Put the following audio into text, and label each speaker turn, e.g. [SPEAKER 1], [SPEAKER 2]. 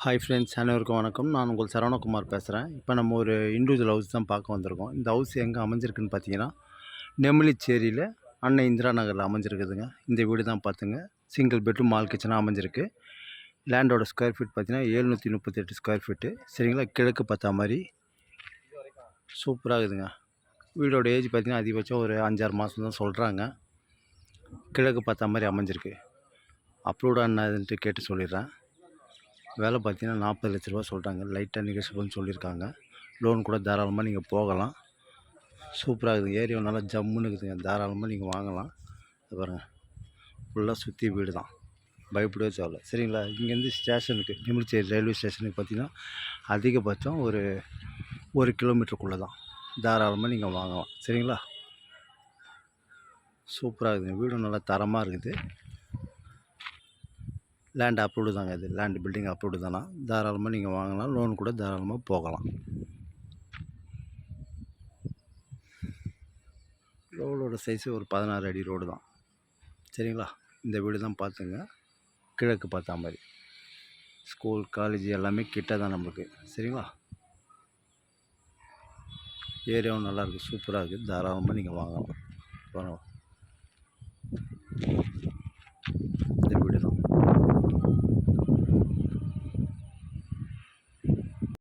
[SPEAKER 1] Hi friends, அனைவருக்கும் வணக்கம். நான் உங்கள் சரவணகுமார் பேசுகிறேன். இப்போ நம்ம ஒரு இண்டிவிஜுவல் ஹவுஸ் தான் பார்க்க வந்திருக்கோம். இந்த ஹவுஸ் எங்கே அமைஞ்சிருக்குன்னு பார்த்தீங்கன்னா, நெமிலிச்சேரியில் அன்னை இந்திரா நகரில் அமைஞ்சிருக்குதுங்க. இந்த வீடு தான் பார்த்துங்க. சிங்கிள் பெட்ரூம் மால் கிச்சனாக அமைஞ்சிருக்கு. லேண்டோட ஸ்கொயர் ஃபீட் பார்த்தீங்கன்னா 738 ஸ்கொயர் ஃபீட்டு. சரிங்களா, கிழக்கு பார்த்தா மாதிரி சூப்பராக இருக்குதுங்க. வீடோட ஏஜ் பார்த்தீங்கன்னா அதிகபட்சம் ஒரு 5-6 மாதம் தான் சொல்கிறாங்க. கிழக்கு பார்த்தா மாதிரி அமைஞ்சிருக்கு. அப்ரூவ்டாக என்னதுன்ட்டு கேட்டு சொல்லிடுறேன். வேலை பார்த்தீங்கன்னா 40 லட்ச ரூபா சொல்கிறாங்க. லைட்டாக நெகோஷியபிள்னு சொல்லியிருக்காங்க. லோன் கூட தாராளமாக நீங்கள் போகலாம். சூப்பராக இருக்குது. ஏரியா நல்லா ஜம்முன்னு இருக்குதுங்க. தாராளமாக நீங்கள் வாங்கலாம். இது பாருங்கள், ஃபுல்லாக சுற்றி வீடு தான், பயப்படவே தேவையில்ல. சரிங்களா, இங்கேருந்து ஸ்டேஷனுக்கு நெமிலிச்சேரி ரயில்வே ஸ்டேஷனுக்கு பார்த்தீங்கன்னா அதிகபட்சம் ஒரு 1 கிலோமீட்டருக்குள்ளே தான். தாராளமாக நீங்கள் வாங்கலாம். சரிங்களா, சூப்பராக இருக்குதுங்க. வீடும் நல்லா தரமாக இருக்குது. லேண்ட் அப்ரூவ்டு தாங்க. இது லேண்ட் பில்டிங் அப்ரூவ்டு தானா. தாராளமாக நீங்கள் வாங்கலாம். லோன் கூட தாராளமாக போகலாம். ரோடோட சைஸு ஒரு 16 அடி ரோடு தான். சரிங்களா, இந்த வீடு தான் பார்த்துங்க. கிழக்கு பார்த்தா மாதிரி ஸ்கூல் காலேஜ் எல்லாமே கிட்ட தான் நம்மளுக்கு. சரிங்களா, ஏரியாவும் நல்லாயிருக்கு, சூப்பராக இருக்குது. தாராளமாக நீங்கள் வாங்கலாம்.